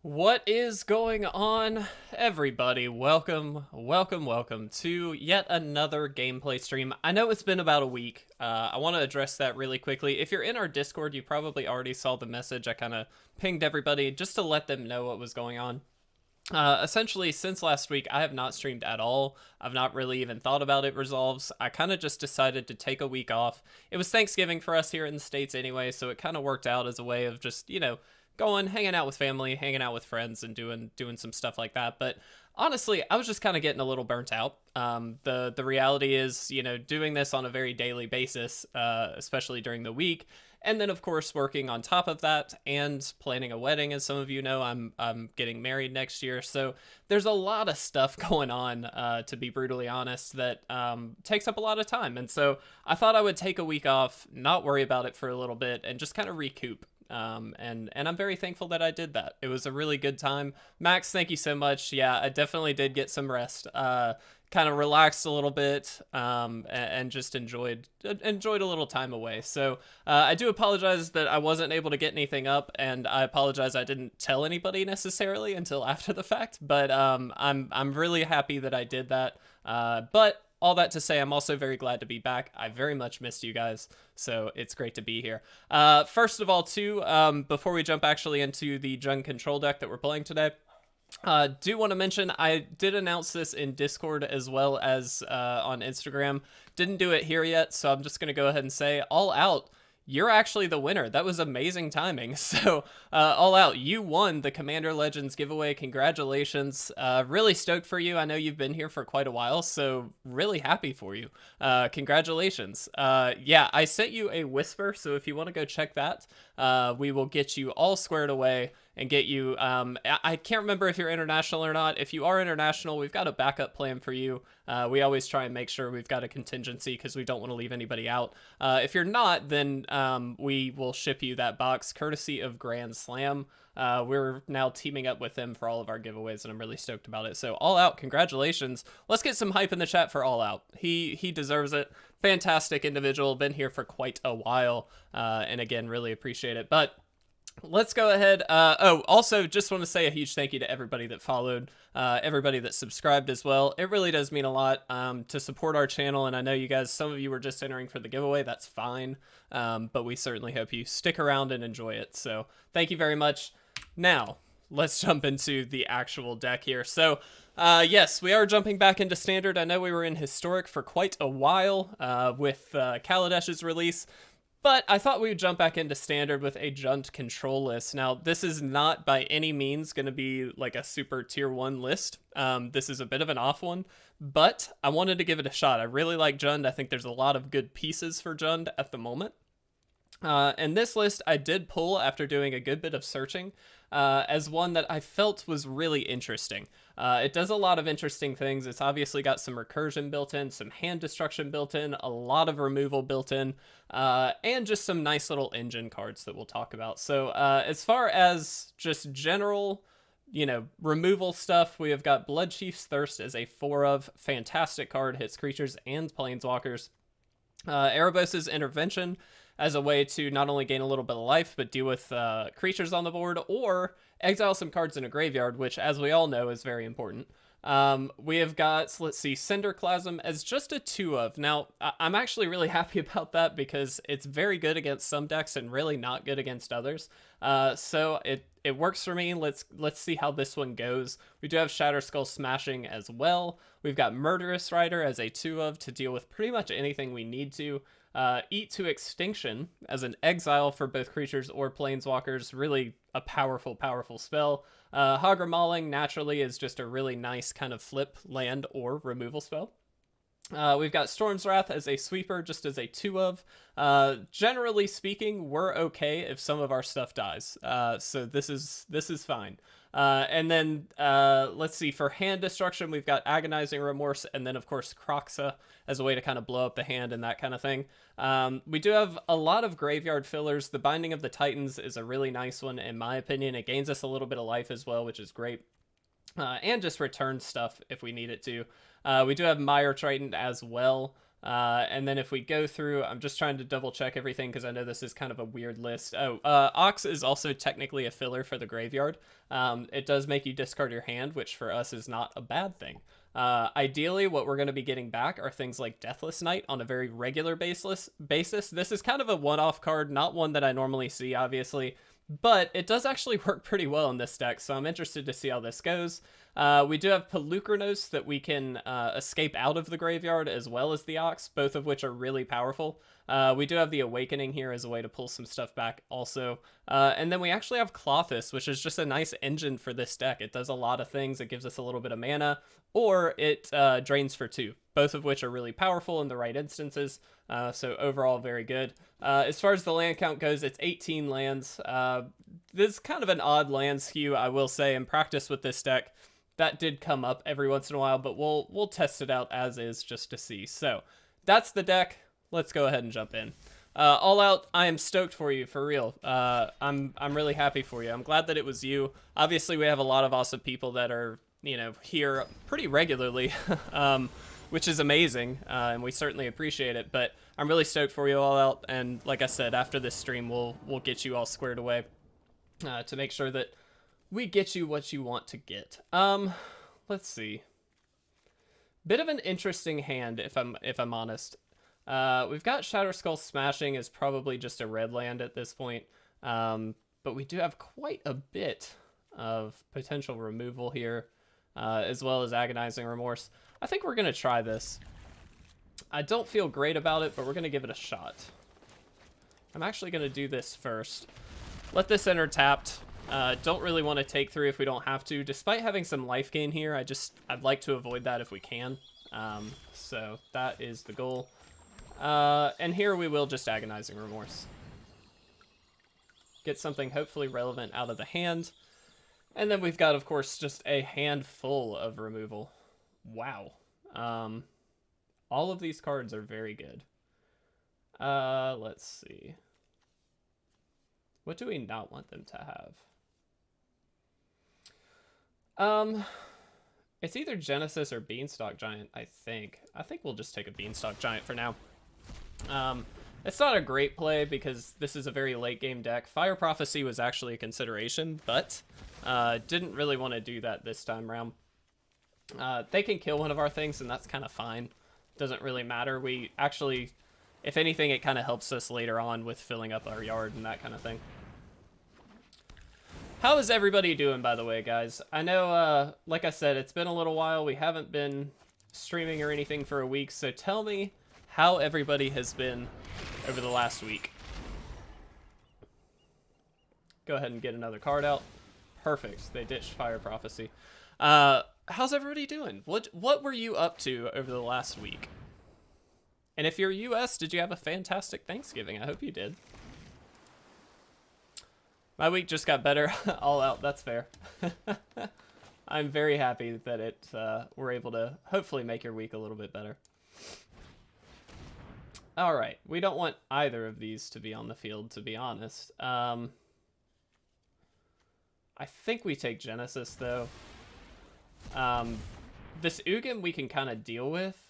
What is going on, everybody? Welcome to yet another gameplay stream. I know it's been about a week. I want to address that really quickly. If you're in our Discord, you probably already saw the message. I kind of pinged everybody just to let them know what was going on. Essentially, since last week, I have not streamed at all. I've not really even thought about it resolves. I kind of just decided to take a week off. It was Thanksgiving for us here in the States anyway, so it kind of worked out as a way of just, going, hanging out with family, hanging out with friends, and doing some stuff like that. But honestly, I was just kind of getting a little burnt out. The reality is, doing this on a very daily basis, especially during the week, and then of course working on top of that and planning a wedding. As some of you know, I'm getting married next year, so there's a lot of stuff going on, to be brutally honest, that takes up a lot of time. And so I thought I would take a week off, not worry about it for a little bit, and just kind of recoup. And I'm very thankful that I did that. It was a really good time. Max, thank you so much. Yeah, I definitely did get some rest. Kind of relaxed a little bit, and just enjoyed a little time away. So I do apologize that I wasn't able to get anything up, and I apologize I didn't tell anybody necessarily until after the fact. But I'm really happy that I did that. But all that to say, I'm also very glad to be back. I very much missed you guys, so it's great to be here. First of all, too, before we jump actually into the Jund control deck that we're playing today, do want to mention I did announce this in Discord as well as on Instagram. Didn't do it here yet, so I'm just going to go ahead and say, All Out, you're actually the winner. That was amazing timing. So, All Out, you won the Commander Legends giveaway. Congratulations. Really stoked for you. I know you've been here for quite a while, so really happy for you. Congratulations. Yeah, I sent you a whisper, so if you want to go check that, we will get you all squared away and get you, I can't remember if you're international or not. If you are international, we've got a backup plan for you. We always try and make sure we've got a contingency because we don't want to leave anybody out. If you're not, then we will ship you that box courtesy of Grand Slam. We're now teaming up with them for all of our giveaways, and I'm really stoked about it. So All Out, congratulations. Let's get some hype in the chat for All Out. He deserves it. Fantastic individual, been here for quite a while, and again, really appreciate it. But let's go ahead. Also, just want to say a huge thank you to everybody that followed, everybody that subscribed as well. It really does mean a lot to support our channel, and I know you guys, some of you were just entering for the giveaway. That's fine, but we certainly hope you stick around and enjoy it. So thank you very much. Now, let's jump into the actual deck here. So, yes, we are jumping back into Standard. I know we were in Historic for quite a while with Kaladesh's release, but I thought we would jump back into Standard with a Jund control list. Now, this is not by any means going to be like a super tier 1 list. This is a bit of an off one, but I wanted to give it a shot. I really like Jund. I think there's a lot of good pieces for Jund at the moment. And this list I did pull after doing a good bit of searching as one that I felt was really interesting. It does a lot of interesting things. It's obviously got some recursion built in, some hand destruction built in, a lot of removal built in, and just some nice little engine cards that we'll talk about. So as far as just general, removal stuff, we have got Bloodchief's Thirst as a 4-of. Fantastic card, hits creatures and planeswalkers. Erebos' Intervention as a way to not only gain a little bit of life, but deal with creatures on the board, or exile some cards in a graveyard, which, as we all know, is very important. We have got, let's see, Cinderclasm as just a 2-of. Now, I'm actually really happy about that because it's very good against some decks and really not good against others. So it works for me. Let's see how this one goes. We do have Shatterskull Smashing as well. We've got Murderous Rider as a 2-of to deal with pretty much anything we need to. Eat to Extinction as an exile for both creatures or planeswalkers. Really a powerful spell. Hagra Mauling naturally is just a really nice kind of flip land or removal spell. We've got Storm's Wrath as a sweeper, just as a 2-of. Generally speaking, we're okay if some of our stuff dies. So this is fine. And then let's see, for hand destruction, we've got Agonizing Remorse, and then of course Kroxa as a way to kind of blow up the hand and that kind of thing. We do have a lot of graveyard fillers. The Binding of the Titans is a really nice one, in my opinion. It gains us a little bit of life as well, which is great. And just return stuff if we need it to. We do have Mire Triton as well. And then if we go through, I'm just trying to double check everything because I know this is kind of a weird list. Oh, Ox is also technically a filler for the graveyard. It does make you discard your hand, which for us is not a bad thing. Ideally, what we're going to be getting back are things like Deathless Knight on a very regular basis. This is kind of a one-off card, not one that I normally see, obviously, but it does actually work pretty well in this deck, so I'm interested to see how this goes. We do have Polukranos that we can escape out of the graveyard, as well as the Ox, both of which are really powerful. We do have the Awakening here as a way to pull some stuff back also. And then we actually have Klothys, which is just a nice engine for this deck. It does a lot of things. It gives us a little bit of mana, or it drains for 2, both of which are really powerful in the right instances. So overall, very good. As far as the land count goes, it's 18 lands. This is kind of an odd land skew, I will say, in practice with this deck. That did come up every once in a while, but we'll test it out as is just to see. So that's the deck. Let's go ahead and jump in. All Out, I am stoked for you, for real. I'm really happy for you. I'm glad that it was you. Obviously, we have a lot of awesome people that are, you know, here pretty regularly, which is amazing, and we certainly appreciate it. But I'm really stoked for you, All Out. And like I said, after this stream, we'll get you all squared away to make sure that we get you what you want to get. Let's see. Bit of an interesting hand, if I'm honest. We've got Shatterskull Smashing is probably just a red land at this point. But we do have quite a bit of potential removal here, as well as Agonizing Remorse. I think we're going to try this. I don't feel great about it, but we're going to give it a shot. I'm actually going to do this first. Let this enter tapped. Don't really want to take 3 if we don't have to. Despite having some life gain here, I'd like to avoid that if we can. So that is the goal. And here we will just Agonizing Remorse. Get something hopefully relevant out of the hand. And then we've got, of course, just a handful of removal. Wow. All of these cards are very good. Let's see. What do we not want them to have? It's either Genesis or Beanstalk Giant, I think. I think we'll just take a Beanstalk Giant for now. It's not a great play because this is a very late game deck. Fire Prophecy was actually a consideration, but didn't really want to do that this time around. They can kill one of our things, and that's kind of fine. Doesn't really matter. We actually, if anything, it kind of helps us later on with filling up our yard and that kind of thing. How is everybody doing, by the way, guys? I know, like I said, it's been a little while. We haven't been streaming or anything for a week, so tell me how everybody has been over the last week. Go ahead and get another card out. Perfect. They ditched Fire Prophecy. How's everybody doing? What were you up to over the last week? And if you're US, did you have a fantastic Thanksgiving? I hope you did. My week just got better. All Out, that's fair. I'm very happy that we're able to hopefully make your week a little bit better. All right, we don't want either of these to be on the field, to be honest. I think we take Genesis, though. This Ugin we can kind of deal with.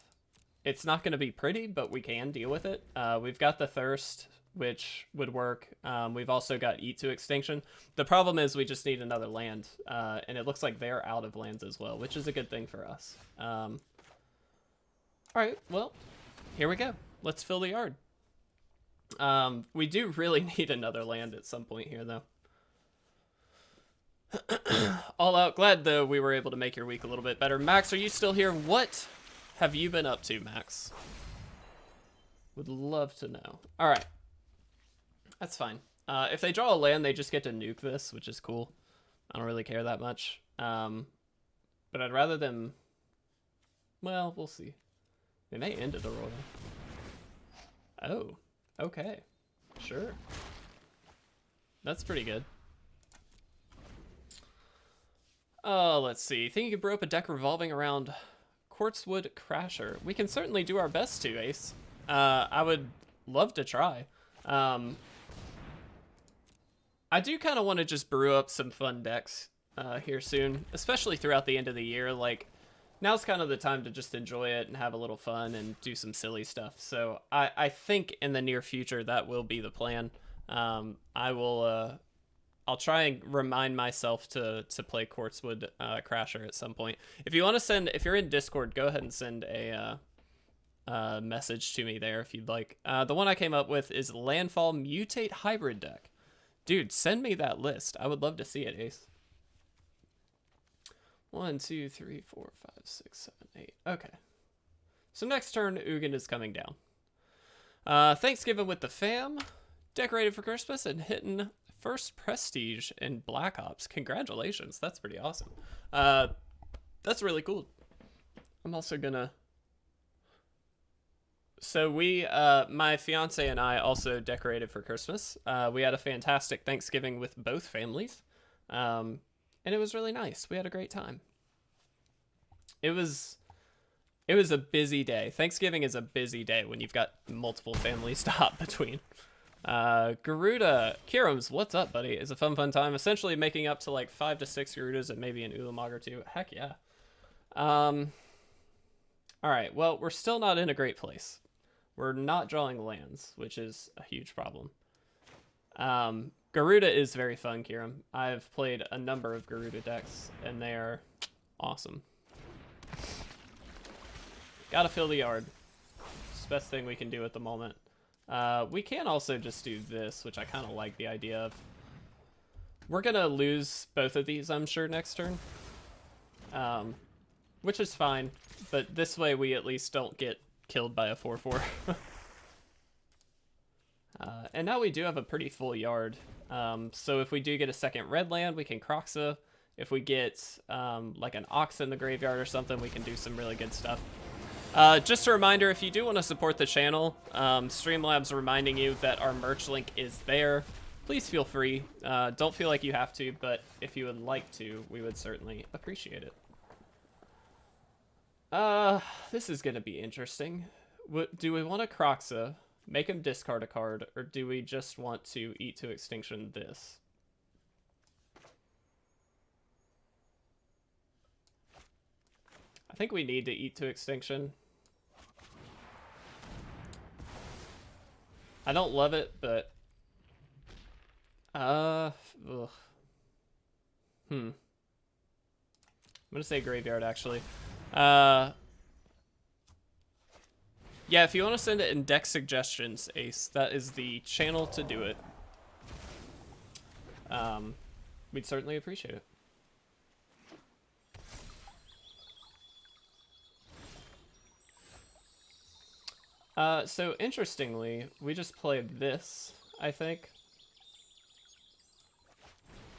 It's not going to be pretty, but we can deal with it. We've got the Thirst, which would work. We've also got Eat to Extinction. The problem is we just need another land, and it looks like they're out of lands as well, which is a good thing for us. All right, well, here we go. Let's fill the yard. We do really need another land at some point here, though. All Out. Glad, though, we were able to make your week a little bit better. Max, are you still here? What have you been up to, Max? Would love to know. All right. That's fine. If they draw a land, they just get to nuke this, which is cool. I don't really care that much. But I'd rather them... Well, we'll see. They may end it the roll. Oh, okay. Sure. That's pretty good. Let's see. Think you could brew up a deck revolving around Quartzwood Crasher? We can certainly do our best to, Ace. I would love to try. I do kind of want to just brew up some fun decks here soon, especially throughout the end of the year. Like, now's kind of the time to just enjoy it and have a little fun and do some silly stuff. So I think in the near future that will be the plan. I'll try and remind myself to play Quartzwood Crasher at some point. If you want to send, if you're in Discord, go ahead and send a message to me there if you'd like. The one I came up with is Landfall Mutate Hybrid deck. Dude, send me that list. I would love to see it, Ace. 1, 2, 3, 4, 5, 6, 7, 8. Okay. So next turn, Ugin is coming down. Thanksgiving with the fam. Decorated for Christmas and hitting first Prestige in Black Ops. Congratulations. That's pretty awesome. That's really cool. I'm also gonna... So we, my fiance and I also decorated for Christmas. We had a fantastic Thanksgiving with both families. And it was really nice. We had a great time. It was a busy day. Thanksgiving is a busy day when you've got multiple families to hop between. Garuda, Kirams, what's up, buddy? It's a fun time. Essentially making up to like 5 to 6 Garudas and maybe an Ulamog or 2. Heck yeah. All right, well, we're still not in a great place. We're not drawing lands, which is a huge problem. Garuda is very fun, Kiram. I've played a number of Garuda decks, and they are awesome. Gotta fill the yard. It's the best thing we can do at the moment. We can also just do this, which I kind of like the idea of. We're gonna lose both of these, I'm sure, next turn. Which is fine, but this way we at least don't get killed by a 4/4. And now we do have a pretty full yard. So if we do get a second red land, we can Kroxa. If we get like an Ox in the graveyard or something, we can do some really good stuff. Just a reminder, if you do want to support the channel, Streamlabs reminding you that our merch link is there. Please feel free. Don't feel like you have to, but if you would like to, we would certainly appreciate it. This is going to be interesting. Do we want to Kroxa, make him discard a card, or do we just want to eat to extinction this? I think we need to eat to extinction. I don't love it, but... ugh. I'm gonna say graveyard, actually. Yeah, if you want to send it in deck suggestions, Ace, that is the channel to do it. We'd certainly appreciate it. So interestingly, we just played this, I think.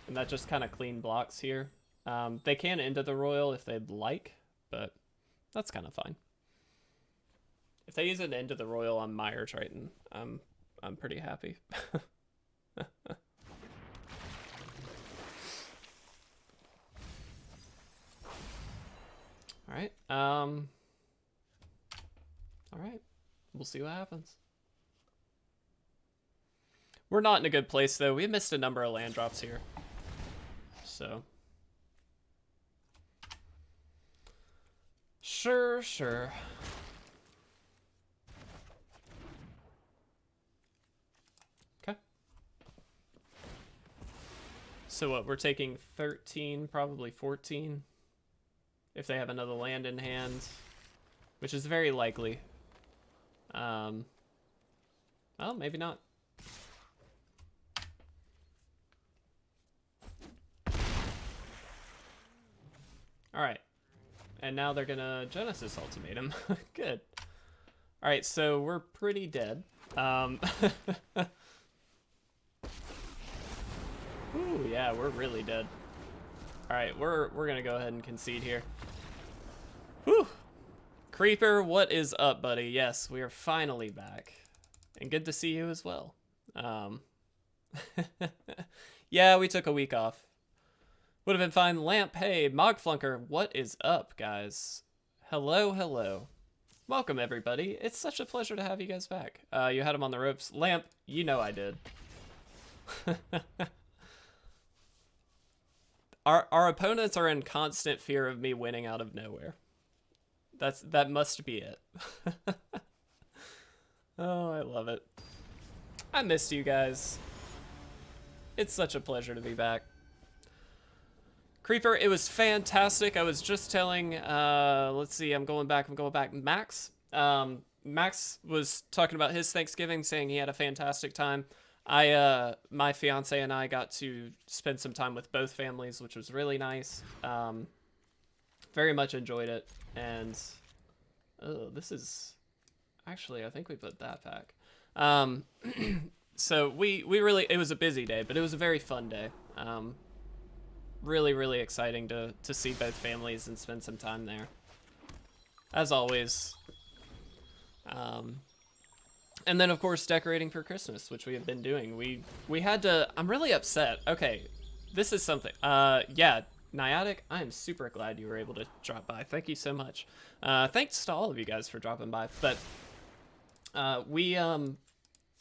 And that just kind of clean blocks here. They can enter the Royal if they'd like, but that's kind of fine. If they use an Into the Royal on Mire Triton, I'm pretty happy. Alright, alright. We'll see what happens. We're not in a good place, though. We missed a number of land drops here. So. Sure. Okay. So what, we're taking 13, probably 14. If they have another land in hand. Which is very likely. Well, maybe not. Alright. And now they're gonna Genesis Ultimatum. Good. Alright, so we're pretty dead. Ooh, yeah, we're really dead. Alright, we're gonna go ahead and concede here. Whew! Creeper, what is up, buddy? Yes, we are finally back. And good to see you as well. Yeah, we took a week off. Would have been fine. Lamp, hey, Mogflunker, what is up, guys? Hello. Welcome, everybody. It's such a pleasure to have you guys back. You had him on the ropes. Lamp, you know I did. Our opponents are in constant fear of me winning out of nowhere. That must be it. Oh, I love it. I missed you guys. It's such a pleasure to be back. Creeper, it was fantastic. I was just telling, let's see, I'm going back, Max. Max was talking about his Thanksgiving, saying he had a fantastic time. My fiance and I got to spend some time with both families, which was really nice. Very much enjoyed it. And, oh, this is, actually, I think we put that back. So we really, it was a busy day, but it was a very fun day. Really, really exciting to see both families and spend some time there. As always. And then, of course, decorating for Christmas, which we have been doing. We had to... I'm really upset. Okay, this is something. Yeah, Nyatic, I am super glad you were able to drop by. Thank you so much. Thanks to all of you guys for dropping by. But all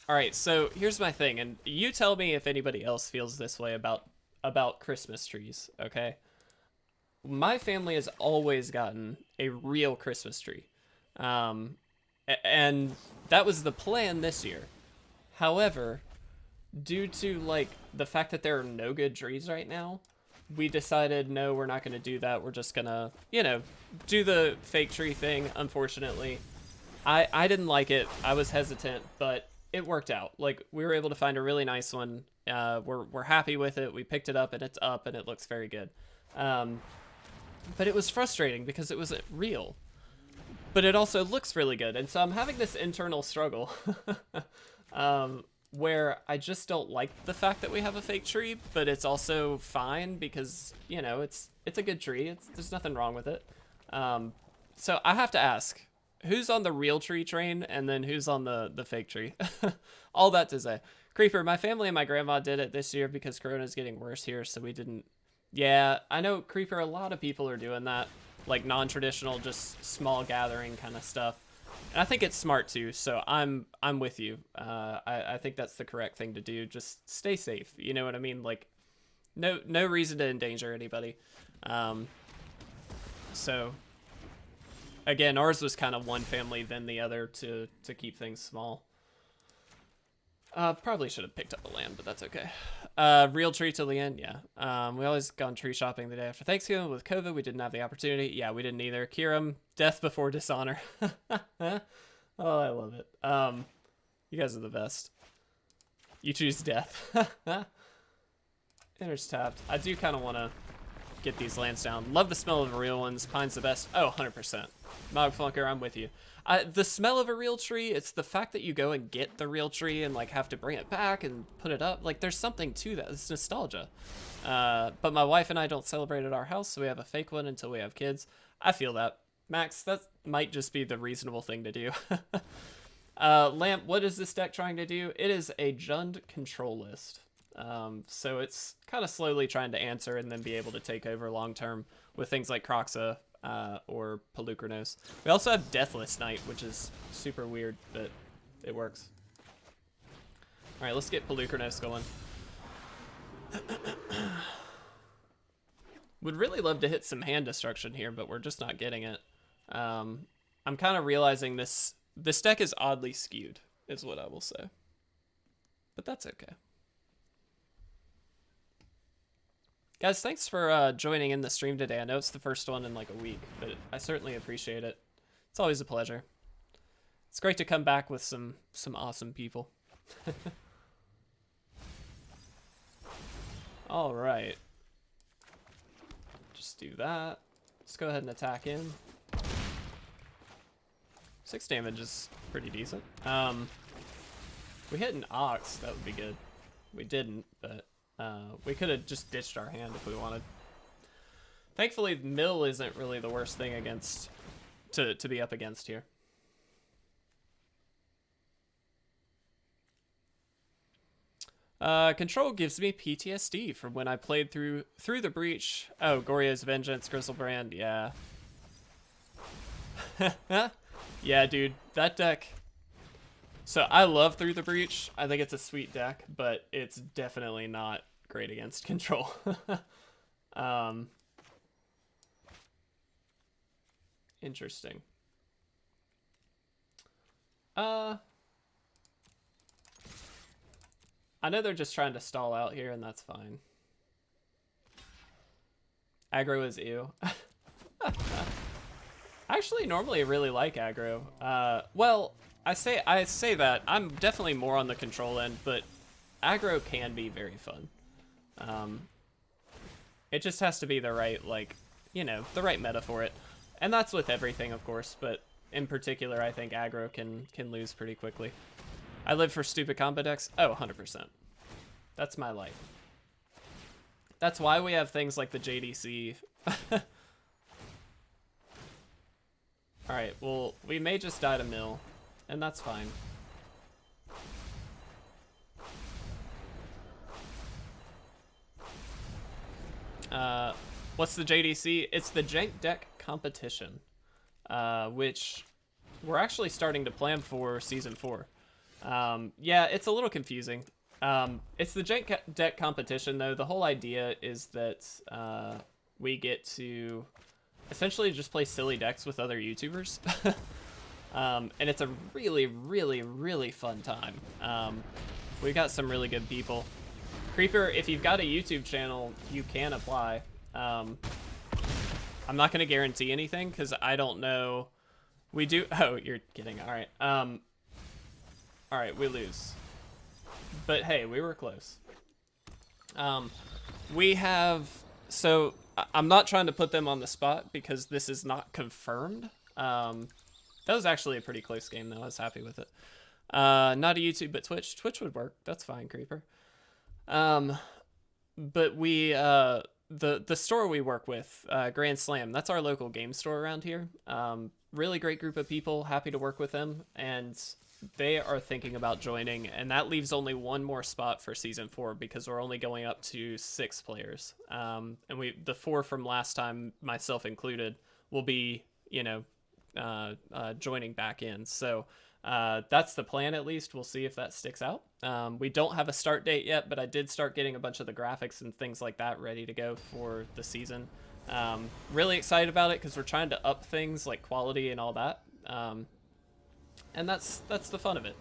right, so here's my thing, and you tell me if anybody else feels this way about Christmas trees, okay? My family has always gotten a real Christmas tree. And that was the plan this year. However, due to, like, the fact that there are no good trees right now, we decided, no, we're not going to do that. We're just going to, you know, do the fake tree thing, unfortunately. I didn't like it. I was hesitant, but it worked out. Like, we were able to find a really nice one. We're happy with it. We picked it up, and it's up, and it looks very good. But it was frustrating because it wasn't real. But it also looks really good, and so I'm having this internal struggle where I just don't like the fact that we have a fake tree, but it's also fine because, you know, it's a good tree. There's nothing wrong with it. So I have to ask, who's on the real tree train, and then who's on the fake tree? All that to say. Creeper, my family and my grandma did it this year because Corona's getting worse here, so we didn't. Yeah, I know, Creeper, a lot of people are doing that. Like non-traditional, just small gathering kind of stuff. And I think it's smart too, so I'm with you. I think that's the correct thing to do. Just stay safe, you know what I mean? Like, no reason to endanger anybody. So, again, ours was kind of one family, then the other to keep things small. Probably should have picked up a land, but that's okay. Real tree till the end, yeah. We always gone tree shopping the day after Thanksgiving. With COVID, we didn't have the opportunity. Yeah, we didn't either. Kiram, death before dishonor. Oh, I love it. You guys are the best. You choose death. Enters tapped. I do kind of want to get these lands down. Love the smell of the real ones. Pine's the best. Oh, 100%. Mogflunker, I'm with you. The smell of a real tree, it's the fact that you go and get the real tree and like have to bring it back and put it up. Like there's something to that. It's nostalgia. But my wife and I don't celebrate at our house, so we have a fake one until we have kids. I feel that. Max, that might just be the reasonable thing to do. Lamp, what is this deck trying to do? It is a Jund control list. So it's kind of slowly trying to answer and then be able to take over long term with things like Kroxa. Or Polukranos. We also have Deathless Knight, which is super weird, but it works. Alright, let's get Polukranos going. Would really love to hit some hand destruction here, but we're just not getting it. I'm kind of realizing this deck is oddly skewed, is what I will say. But that's okay. Guys, thanks for joining in the stream today. I know it's the first one in like a week, but I certainly appreciate it. It's always a pleasure. It's great to come back with some awesome people. All right. Just do that. Let's go ahead and attack in. 6 damage is pretty decent. We hit an Ox, that would be good. We didn't, but we could have just ditched our hand if we wanted. Thankfully, mill isn't really the worst thing against to be up against here. Control gives me PTSD from when I played through the Breach. Oh, Gorya's Vengeance, Grizzlebrand, yeah. Yeah, dude, that deck. So I love Through the Breach. I think it's a sweet deck, but it's definitely not great against Control. Interesting. I know they're just trying to stall out here, and that's fine. Aggro is ew. I actually normally really like aggro. Well, I say that I'm definitely more on the control end, but aggro can be very fun. It just has to be the right, like, you know, the right meta for it. And that's with everything, of course, but in particular, I think aggro can lose pretty quickly. I live for stupid combo decks. Oh, 100%. That's my life. That's why we have things like the JDC. Alright, well, we may just die to mill, and that's fine. What's the JDC? It's the Jank Deck Competition, which we're actually starting to plan for Season 4. Yeah, it's a little confusing. It's the Jank Deck Competition, though. The whole idea is that we get to essentially just play silly decks with other YouTubers. And it's a really, really, really fun time. We've got some really good people. Creeper, if you've got a YouTube channel, you can apply. I'm not going to guarantee anything because I don't know. We do. Oh, you're kidding. All right. All right, we lose. But hey, we were close. We have. So I'm not trying to put them on the spot because this is not confirmed. That was actually a pretty close game, though. I was happy with it. Not a YouTube, but Twitch. Twitch would work. That's fine, Creeper. But we, the store we work with, Grand Slam, that's our local game store around here. Really great group of people, happy to work with them, and they are thinking about joining, and that leaves only one more spot for Season 4 because we're only going up to 6 players. And the 4 from last time, myself included, will be, you know, joining back in. So that's the plan, at least. We'll see if that sticks out. We don't have a start date yet, but I did start getting a bunch of the graphics and things like that ready to go for the season. Really excited about it because we're trying to up things like quality and all that. And that's the fun of it.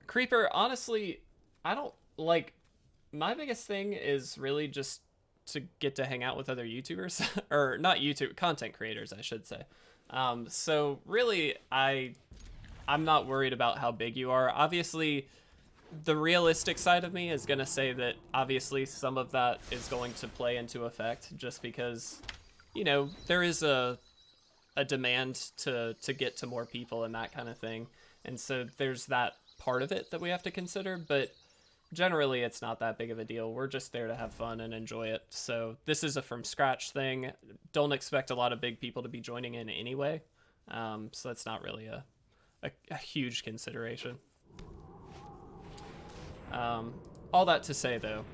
Creeper, honestly, I don't like. My biggest thing is really just to get to hang out with other YouTubers, or not YouTube, content creators, I should say. So really, I'm not worried about how big you are. Obviously, the realistic side of me is going to say that obviously some of that is going to play into effect just because, you know, there is a demand to get to more people and that kind of thing. And so there's that part of it that we have to consider, but generally it's not that big of a deal. We're just there to have fun and enjoy it. So this is a from scratch thing. Don't expect a lot of big people to be joining in anyway. So that's not really a huge consideration. All that to say though,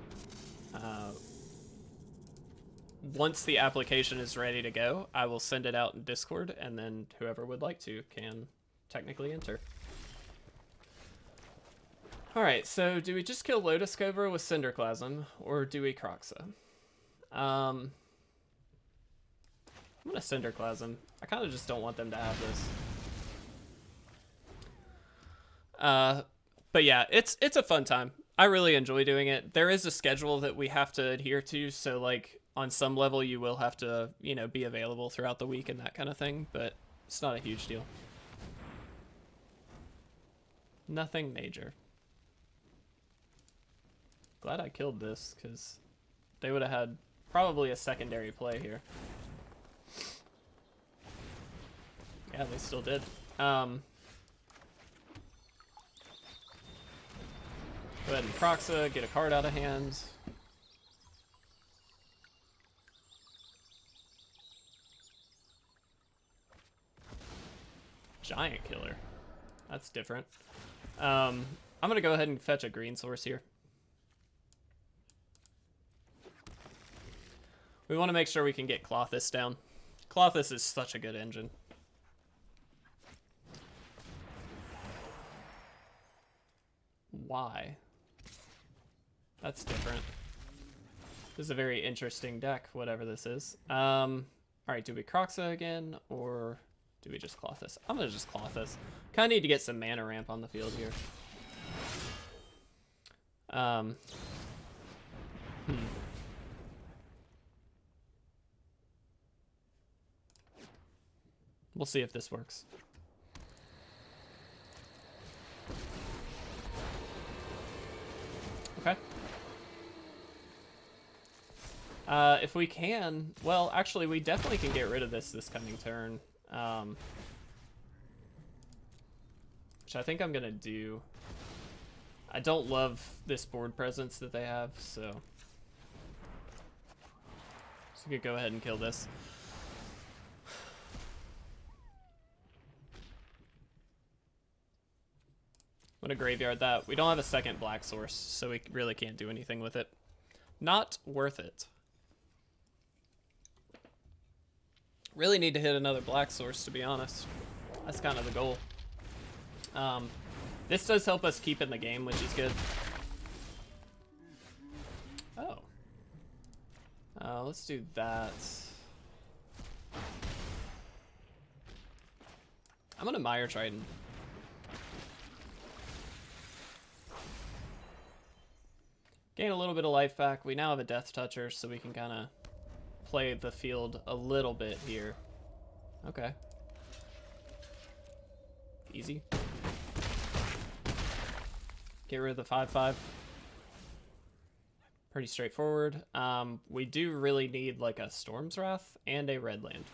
once the application is ready to go, I will send it out in Discord, and then whoever would like to can technically enter. Alright, so do we just kill Lotus Cobra with Cinderclasm, or do we Kroxa? I'm gonna Cinderclasm. I kind of just don't want them to have this. But yeah, it's a fun time. I really enjoy doing it. There is a schedule that we have to adhere to, so like on some level you will have to, you know, be available throughout the week and that kind of thing, but it's not a huge deal. Nothing major. Glad I killed this, because they would have had probably a secondary play here. Yeah, they still did. Go ahead and Kroxa, get a card out of hand. Giant killer. That's different. I'm gonna go ahead and fetch a green source here. We want to make sure we can get Klothys down. Klothys is such a good engine. Why? That's different. This is a very interesting deck, whatever this is. Alright, do we Kroxa again, or Do we just Klothys? I'm gonna just Klothys. Kind of need to get some mana ramp on the field here. We'll see if this works. Okay. If we can, well, actually, we definitely can get rid of this coming turn. Which I think I'm gonna do. I don't love this board presence that they have, so we could go ahead and kill this. I'm gonna graveyard that. We don't have a second black source, so we really can't do anything with it. Not worth it. Really need to hit another black source, to be honest. That's kind of the goal. This does help us keep in the game, which is good. Oh. Let's do that. I'm gonna Mire Triton. Gain a little bit of life back. We now have a Death Toucher, so we can kind of play the field a little bit here. Okay. Easy. Get rid of the 5/5. Pretty straightforward. We do really need like a Storm's Wrath and a red land.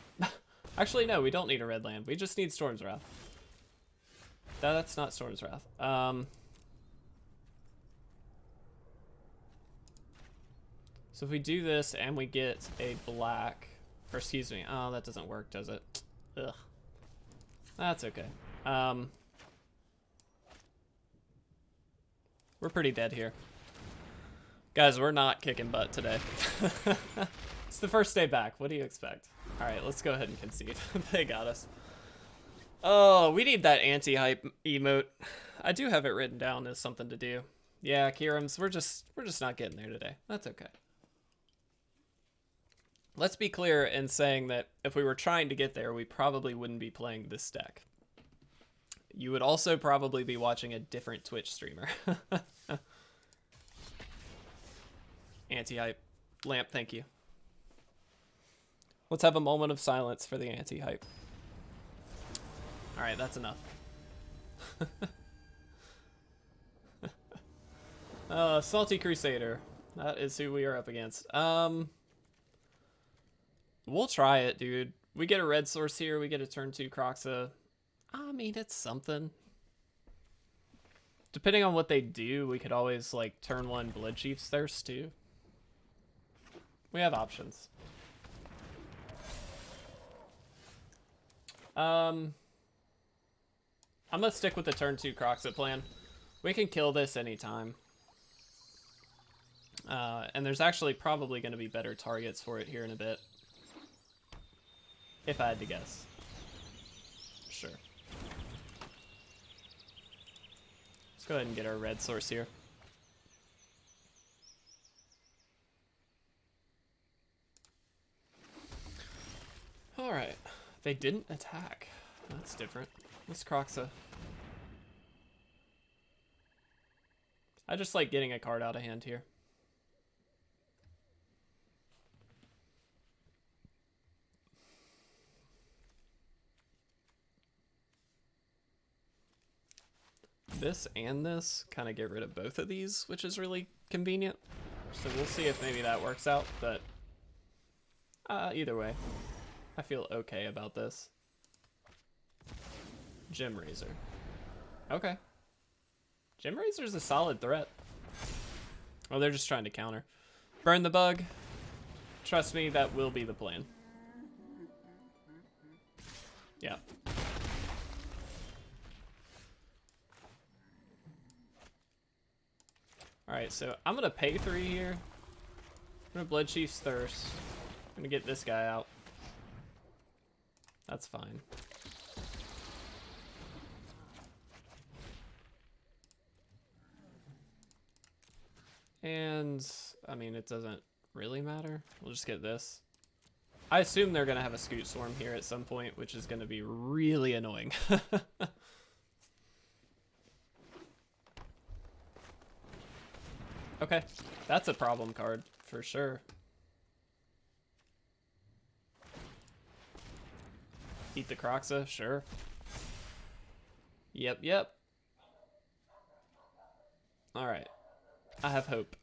Actually, no, we don't need a red land. We just need Storm's Wrath. That's not Storm's Wrath. So if we do this and we get a black, or excuse me, oh, that doesn't work, does it? Ugh. That's okay. We're pretty dead here. Guys, we're not kicking butt today. It's the first day back. What do you expect? All right, let's go ahead and concede. They got us. Oh, we need that anti-hype emote. I do have it written down as something to do. Yeah, Kirams, we're just not getting there today. That's okay. Let's be clear in saying that if we were trying to get there, we probably wouldn't be playing this deck. You would also probably be watching a different Twitch streamer. Anti-hype. Lamp, thank you. Let's have a moment of silence for the anti-hype. All right, that's enough. Salty Crusader. That is who we are up against. We'll try it, dude. We get a red source here. We get a turn 2 Kroxa. I mean, it's something. Depending on what they do, we could always, like, turn 1 Bloodchief's Thirst, too. We have options. I'm gonna stick with the turn 2 Kroxa plan. We can kill this anytime. And there's actually probably going to be better targets for it here in a bit. If I had to guess. Sure. Let's go ahead and get our red source here. Alright. They didn't attack. That's different. Let's Kroxa. I just like getting a card out of hand here. This and this kind of get rid of both of these, which is really convenient. So we'll see if maybe that works out, but either way, I feel okay about this. Gem Razor. Okay. Gem Razor's a solid threat. Oh, they're just trying to counter. Burn the bug. Trust me, that will be the plan. Yeah. Alright, so I'm gonna pay 3 here. I'm gonna Bloodchief's Thirst. I'm gonna get this guy out. That's fine. And, I mean, it doesn't really matter. We'll just get this. I assume they're going to have a Scoot Swarm here at some point, which is going to be really annoying. Okay, that's a problem card for sure. Eat the Kroxa, sure. Yep. All right, I have hope.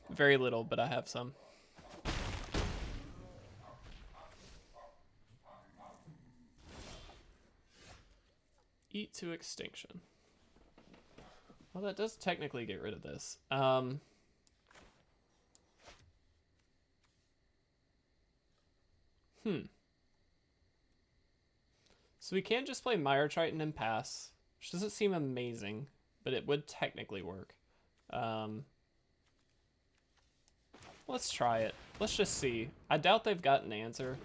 Very little, but I have some. Eat to Extinction. Well, that does technically get rid of this. So we can just play Mire Triton and pass, which doesn't seem amazing, but it would technically work. Let's try it. Let's just see. I doubt they've got an answer.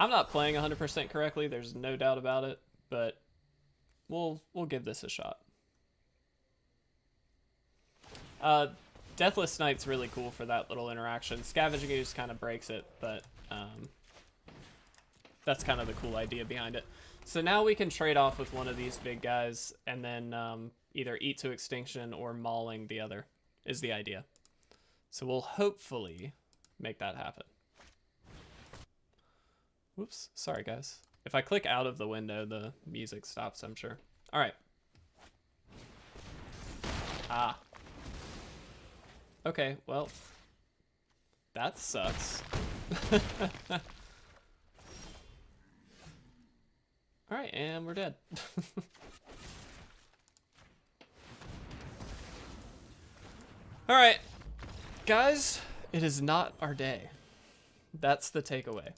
I'm not playing 100% correctly, there's no doubt about it, but we'll give this a shot. Deathless Knight's really cool for that little interaction. Scavenging Ooze kind of breaks it, but that's kind of the cool idea behind it. So now we can trade off with one of these big guys and then either Eat to Extinction or Mauling the other is the idea. So we'll hopefully make that happen. Whoops, sorry guys. If I click out of the window, the music stops, I'm sure. All right. Ah. Okay, well, that sucks. All right, and we're dead. All right, guys, it is not our day. That's the takeaway.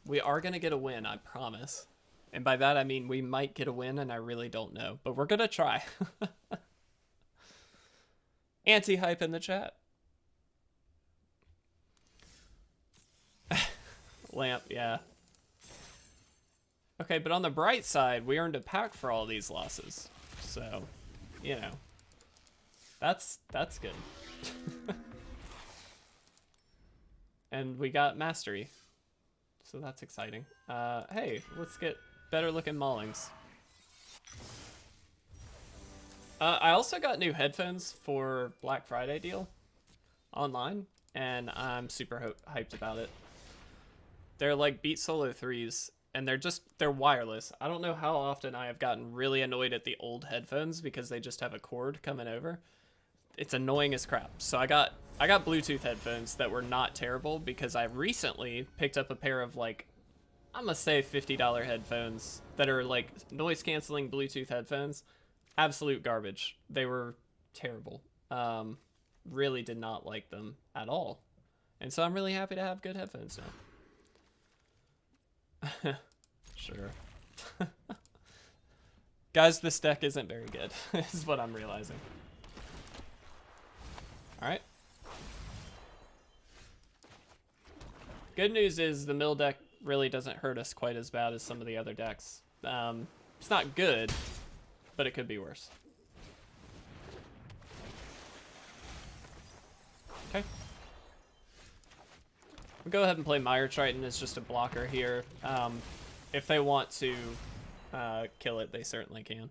We are gonna get a win, I promise. And by that, I mean we might get a win and I really don't know, but we're gonna try. Anti-hype in the chat. Lamp, yeah. Okay, but on the bright side, we earned a pack for all these losses. So, you know, that's good. And we got Mastery. So that's exciting. Hey, let's get better looking Maulings. I also got new headphones for Black Friday deal online, and I'm super hyped about it. They're like Beat Solo 3s, and they're wireless. I don't know how often I have gotten really annoyed at the old headphones because they just have a cord coming over. It's annoying as crap. So I got Bluetooth headphones that were not terrible because I recently picked up a pair of like, I'm gonna say $50 headphones that are like noise canceling Bluetooth headphones. Absolute garbage. They were terrible. Really did not like them at all. And so I'm really happy to have good headphones now. Sure. Guys, this deck isn't very good, is what I'm realizing. Alright. Good news is the mill deck really doesn't hurt us quite as bad as some of the other decks. It's not good, but it could be worse. Okay. We'll go ahead and play Mire Triton as just a blocker here. If they want to kill it, they certainly can.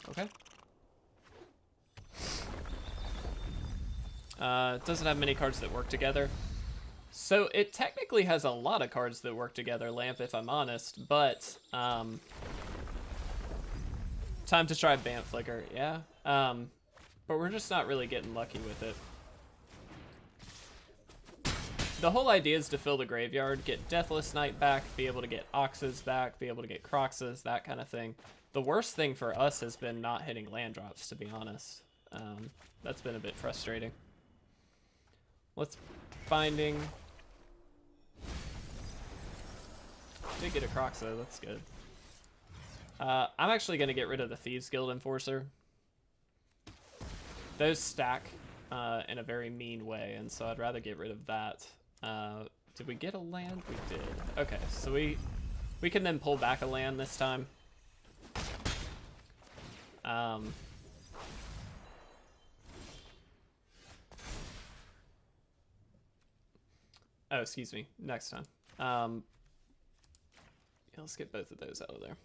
Okay. It doesn't have many cards that work together. So it technically has a lot of cards that work together, Lamp, if I'm honest, but time to try Bant Flicker, yeah. But we're just not really getting lucky with it. The whole idea is to fill the graveyard, get Deathless Knight back, be able to get Oxes back, be able to get Kroxas, that kind of thing. The worst thing for us has been not hitting land drops, to be honest. That's been a bit frustrating. Let's Binding. Did get a Kroxa, that's good. I'm actually going to get rid of the Thieves Guild Enforcer. Those stack in a very mean way, and so I'd rather get rid of that. Did we get a land? We did. Okay, so we can then pull back a land this time. Oh, excuse me. Next time. Yeah, let's get both of those out of there.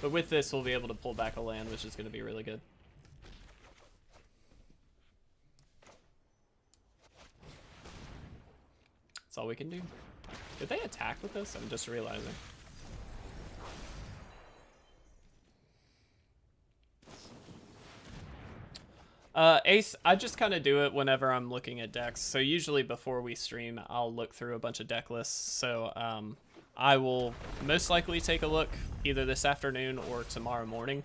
But with this, we'll be able to pull back a land, which is going to be really good. That's all we can do. Did they attack with this? I'm just realizing. Ace, I just kind of do it whenever I'm looking at decks. So usually before we stream, I'll look through a bunch of deck lists. So I will most likely take a look either this afternoon or tomorrow morning.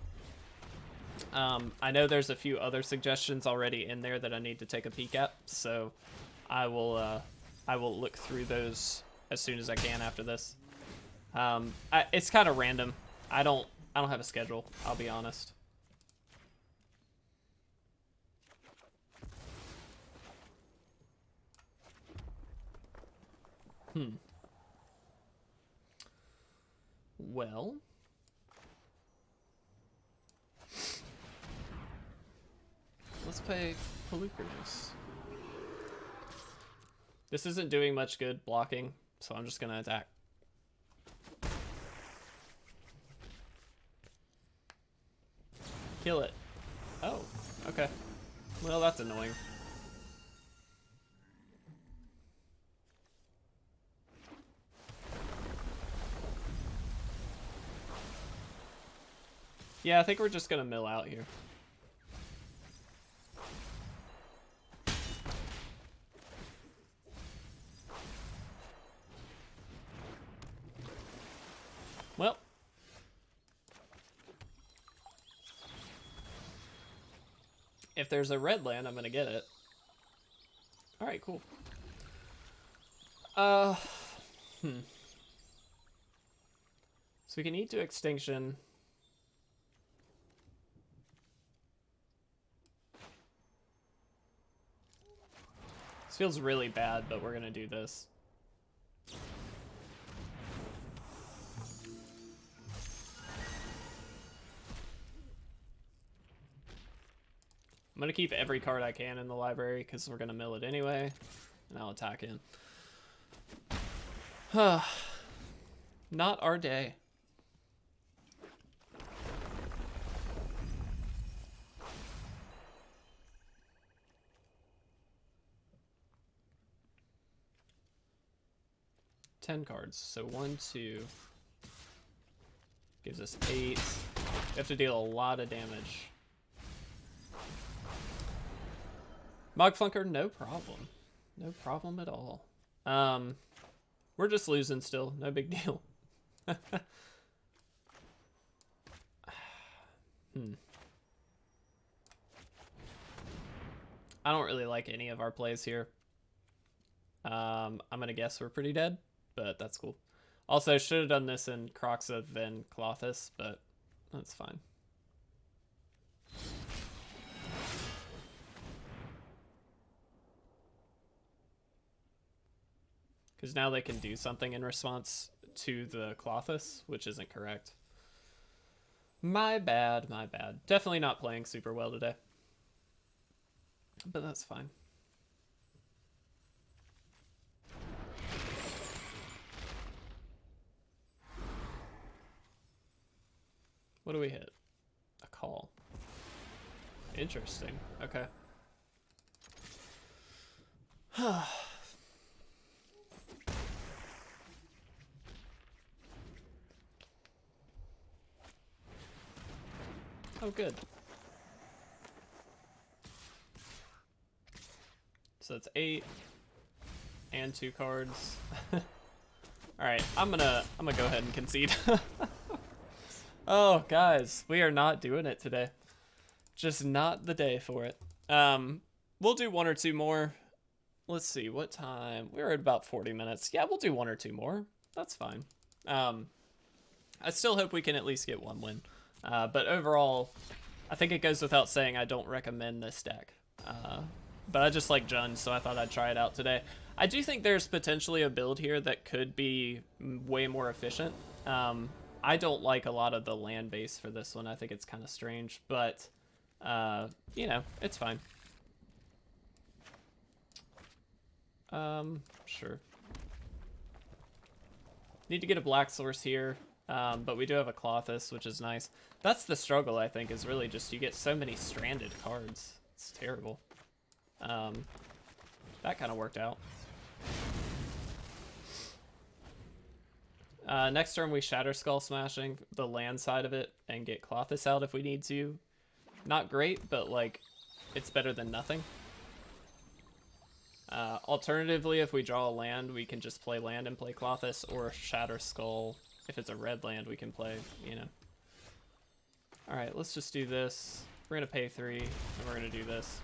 I know there's a few other suggestions already in there that I need to take a peek at. So I will look through those as soon as I can after this. It's kind of random. I don't have a schedule, I'll be honest. Well, let's play Polukranos. This isn't doing much good blocking, so I'm just gonna attack. Kill it. Oh, okay. Well, that's annoying. Yeah, I think we're just gonna mill out here. Well. If there's a red land, I'm gonna get it. Alright, cool. So we can eat to Extinction. This feels really bad, but we're gonna do this. I'm gonna keep every card I can in the library because we're gonna mill it anyway, and I'll attack in. Not our day. $10 cards, so 1, 2 gives us 8. We have to deal a lot of damage. Mogflunker, no problem. No problem at all. We're just losing still, no big deal. I don't really like any of our plays here. I'm gonna guess we're pretty dead, but that's cool. Also, should have done this in Kroxa than Klothys, but that's fine. Because now they can do something in response to the Klothys, which isn't correct. My bad, my bad. Definitely not playing super well today. But that's fine. What do we hit? A call. Interesting. Okay. Oh, good. So that's 8 and 2 cards. All right, I'm gonna go ahead and concede. Oh, guys, we are not doing it today. Just not the day for it. We'll do 1 or 2 more. Let's see, what time? We're at about 40 minutes. Yeah, we'll do 1 or 2 more. That's fine. I still hope we can at least get 1 win. But overall, I think it goes without saying I don't recommend this deck. But I just like Jund, so I thought I'd try it out today. I do think there's potentially a build here that could be way more efficient. I don't like a lot of the land base for this one. I think it's kind of strange, but, you know, it's fine. Sure. Need to get a black source here, but we do have a Klothys, which is nice. That's the struggle, I think, is really just you get so many stranded cards. It's terrible. That kind of worked out. Next turn we Shatterskull Smashing the land side of it and get Klothys out if we need to. Not great, but like it's better than nothing. Alternatively, if we draw a land, we can just play land and play Klothys, or Shatterskull. If it's a red land, we can play, you know. Alright, let's just do this. We're gonna pay 3, and we're gonna do this.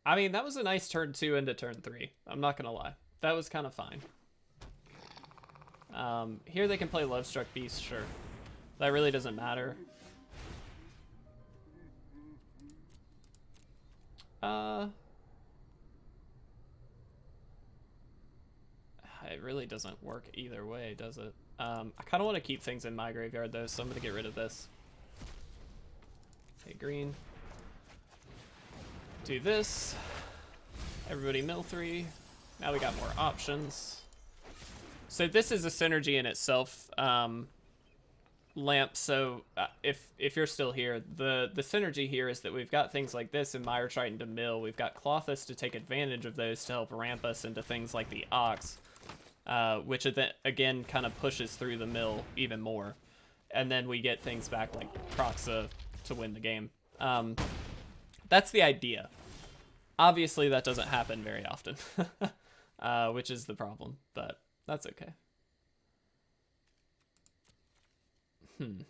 I mean, that was a nice turn 2 into turn 3. I'm not gonna lie. That was kind of fine. Here they can play Lovestruck Beast, sure. That really doesn't matter. It really doesn't work either way, does it? I kind of want to keep things in my graveyard, though, so I'm going to get rid of this. Hey, green. Do this. Everybody mill 3. Now we got more options. So this is a synergy in itself, Lamp. So if you're still here, the synergy here is that we've got things like this in Mire Triton to mill. We've got Klothys to take advantage of those to help ramp us into things like the Ox, which again kind of pushes through the mill even more. And then we get things back like Kroxa to win the game. That's the idea. Obviously, that doesn't happen very often, which is the problem, but that's okay. I'm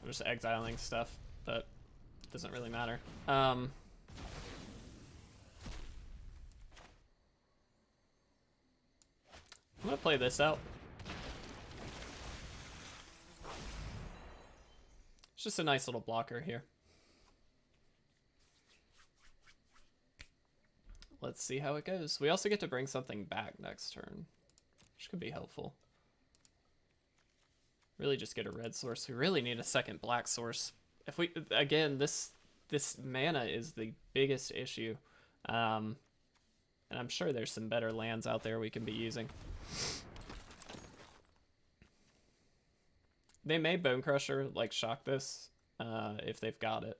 just exiling stuff, but it doesn't really matter. I'm gonna play this out. It's just a nice little blocker here. Let's see how it goes. We also get to bring something back next turn, which could be helpful. Really just get a red source. We really need a second black source. If we, again, this mana is the biggest issue. And I'm sure there's some better lands out there we can be using. They may Bone Crusher, like, shock this, if they've got it.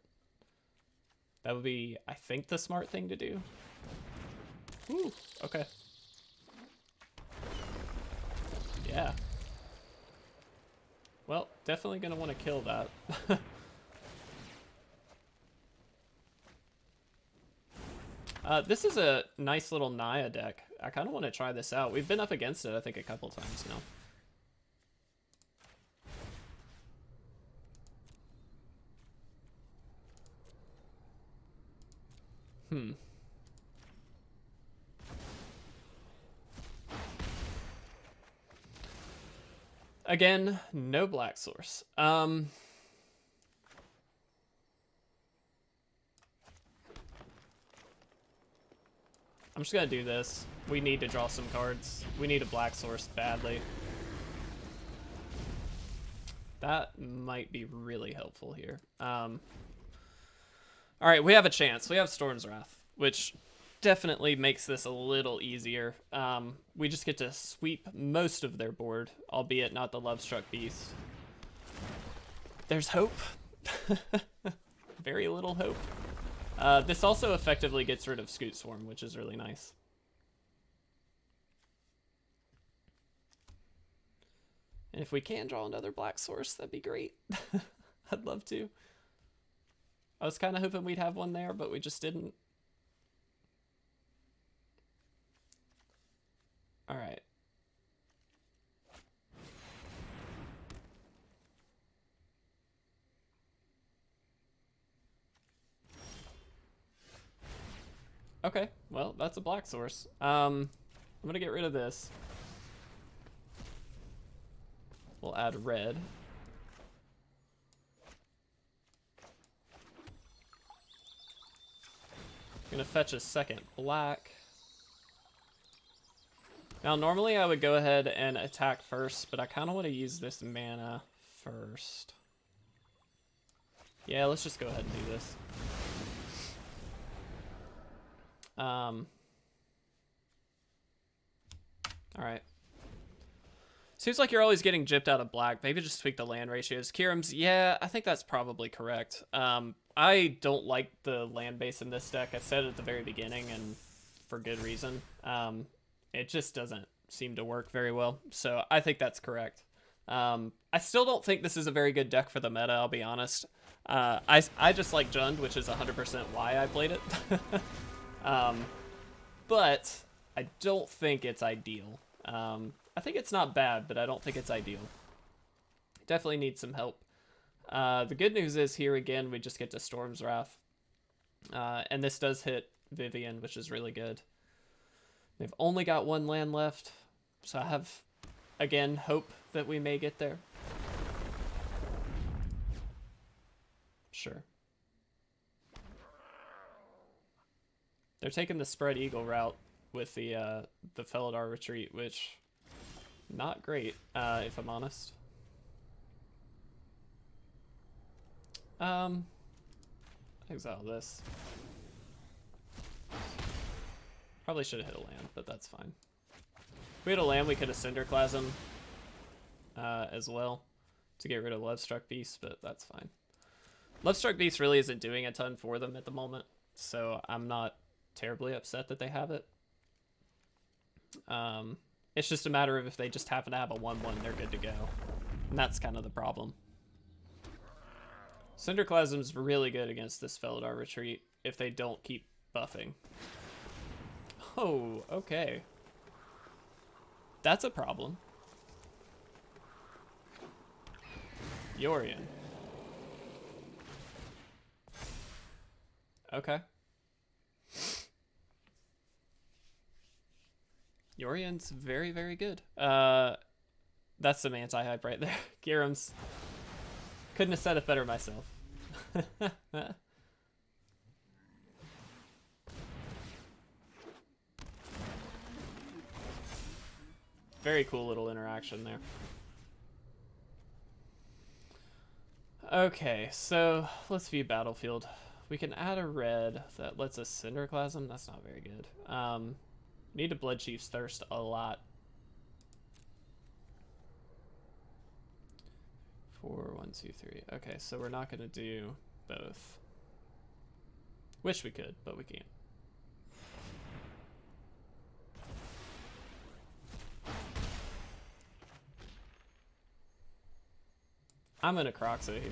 That would be, I think, the smart thing to do. Ooh, okay. Yeah. Well, definitely gonna want to kill that. This is a nice little Naya deck. I kind of want to try this out. We've been up against it, I think, a couple times now. Again, no black source. I'm just gonna do this. We need to draw some cards. We need a black source badly. That might be really helpful here. Alright, we have a chance. We have Storm's Wrath, which definitely makes this a little easier. We just get to sweep most of their board, albeit not the Lovestruck Beast. There's hope. Very little hope. This also effectively gets rid of Scoot Swarm, which is really nice. And if we can draw another black source, that'd be great. I'd love to. I was kind of hoping we'd have one there, but we just didn't. All right. Okay, well, that's a black source. I'm gonna get rid of this. We'll add red. Gonna fetch a second black. Now, normally I would go ahead and attack first, but I kind of want to use this mana first. Yeah, let's just go ahead and do this. Alright. Seems like you're always getting gypped out of black. Maybe just tweak the land ratios. Kirim's, yeah, I think that's probably correct. I don't like the land base in this deck. I said it at the very beginning, and for good reason. It just doesn't seem to work very well. So I think that's correct. I still don't think this is a very good deck for the meta, I'll be honest. I just like Jund, which is 100% why I played it. But I don't think it's ideal. I think it's not bad, but I don't think it's ideal. Definitely need some help. The good news is here again, we just get to Storm's Wrath. And this does hit Vivian, which is really good. They've only got one land left, so I have, again, hope that we may get there. Sure. They're taking the Spread Eagle route with the Felidar Retreat, which, not great, if I'm honest. Exile this. Probably should have hit a land, but that's fine. If we had a land, we could have Cinderclasm as well to get rid of Lovestruck Beast, but that's fine. Lovestruck Beast really isn't doing a ton for them at the moment, so I'm not terribly upset that they have it. It's just a matter of if they just happen to have a 1/1, they're good to go. And that's kind of the problem. Cinderclasm's really good against this Felidar Retreat if they don't keep buffing. Oh, okay. That's a problem. Yorion. Okay. Yorion's very, very good. That's some anti-hype right there. Kirim's. Couldn't have said it better myself. Very cool little interaction there. Okay, so let's view Battlefield. We can add a red that lets us Cinderclasm. That's not very good. Need to Bloodchief's Thirst a lot. 4, 1, 2, 3. Okay, so we're not going to do both. Wish we could, but we can't. I'm in a Kroxa here.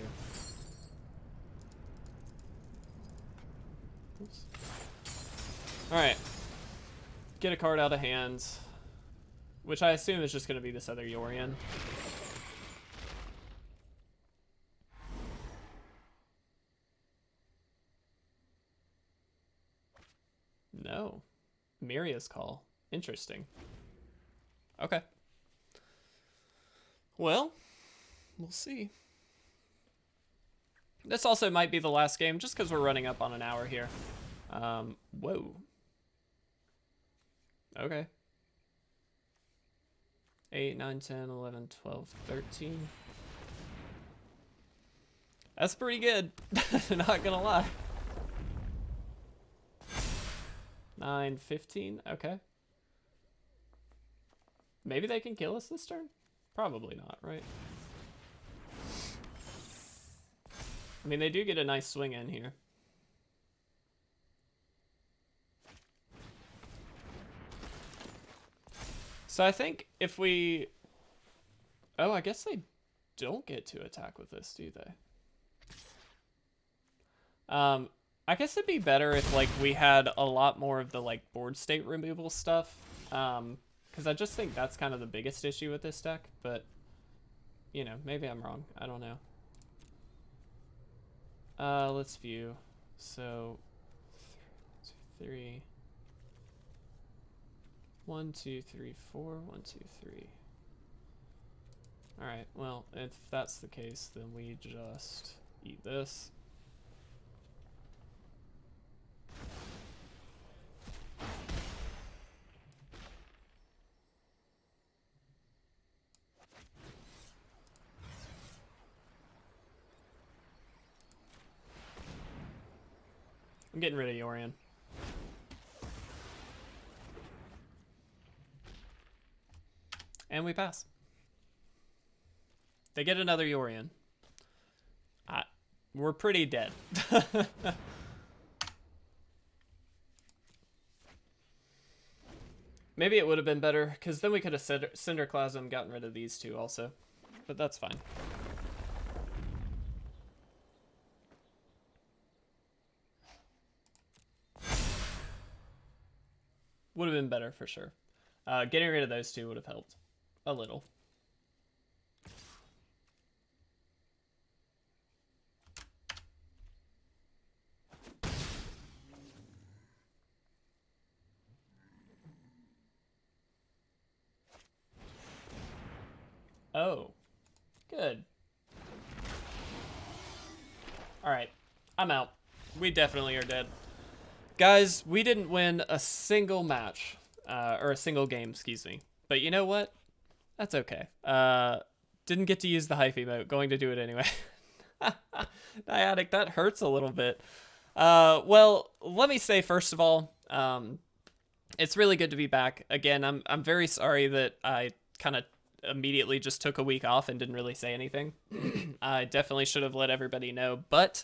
Oops. Alright. Get a card out of hand, which I assume is just going to be this other Yorion. No. Mire's Call. Interesting. Okay. Well, we'll see. This also might be the last game, just because we're running up on an hour here. Whoa. Okay. 8, 9, 10, 11, 12, 13. That's pretty good. Not gonna lie. 9, 15. Okay. Maybe they can kill us this turn? Probably not, right? I mean, they do get a nice swing in here. So I think if we... Oh, I guess they don't get to attack with this, do they? I guess it'd be better if, like, we had a lot more of the, like, board state removal stuff. Because I just think that's kind of the biggest issue with this deck. But, you know, maybe I'm wrong. I don't know. Let's view. So, 3... 1, 2, 3, 4, 1, 2, 3. Alright, well, if that's the case, then we just eat this. I'm getting rid of Yorion. And we pass. They get another Yorion. We're pretty dead. Maybe it would have been better, because then we could have Cinderclasm gotten rid of these two also. But that's fine. Would have been better for sure. Getting rid of those two would have helped a little. Oh, good. All right, I'm out. We definitely are dead. Guys, we didn't win a single match, or a single game, excuse me. But you know what? That's okay. Didn't get to use the hype emote, going to do it anyway. Dyadic, that hurts a little bit. Well, let me say, first of all, it's really good to be back. Again, I'm very sorry that I kind of immediately just took a week off and didn't really say anything. I definitely should have let everybody know, but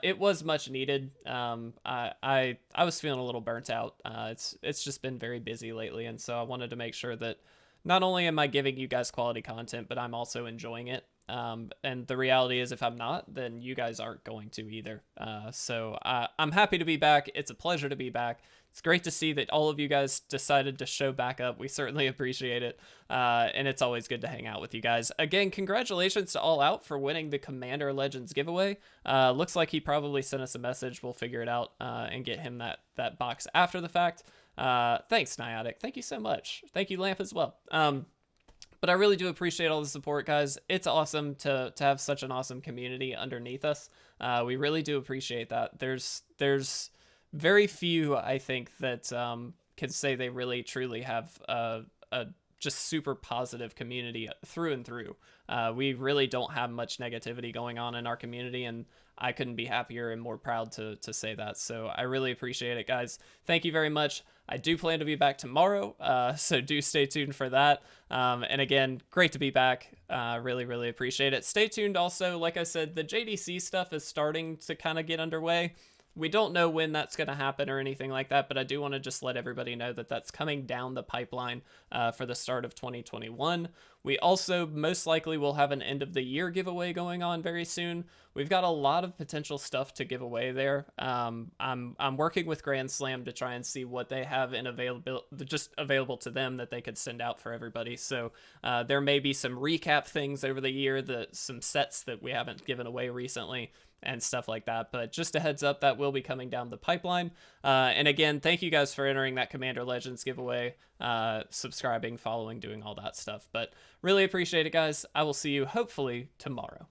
it was much needed. I was feeling a little burnt out. It's just been very busy lately, and so I wanted to make sure that not only am I giving you guys quality content, but I'm also enjoying it. And the reality is, if I'm not, then you guys aren't going to either. So I'm happy to be back. It's a pleasure to be back. It's great to see that all of you guys decided to show back up. We certainly appreciate it. And it's always good to hang out with you guys. Again, congratulations to All Out for winning the Commander Legends giveaway. Looks like he probably sent us a message. We'll figure it out and get him that box after the fact. Thanks, Niotic. Thank you so much. Thank you, Lamp, as well. But I really do appreciate all the support, guys. It's awesome to have such an awesome community underneath us. We really do appreciate that. There's very few, I think, that can say they really truly have a just super positive community through and through. We really don't have much negativity going on in our community, and I couldn't be happier and more proud to say that. So I really appreciate it, guys. Thank you very much. I do plan to be back tomorrow, so do stay tuned for that. And again, great to be back. Really, really appreciate it. Stay tuned also. Like I said, the JDC stuff is starting to kind of get underway. We don't know when that's going to happen or anything like that, but I do want to just let everybody know that that's coming down the pipeline for the start of 2021. We also most likely will have an end of the year giveaway going on very soon. We've got a lot of potential stuff to give away there. I'm working with Grand Slam to try and see what they have in available to them that they could send out for everybody. So there may be some recap things over the year, some sets that we haven't given away recently, and stuff like that. But just a heads up, that will be coming down the pipeline. And again, thank you guys for entering that Commander Legends giveaway, subscribing, following, doing all that stuff. But really appreciate it, guys. I will see you hopefully tomorrow.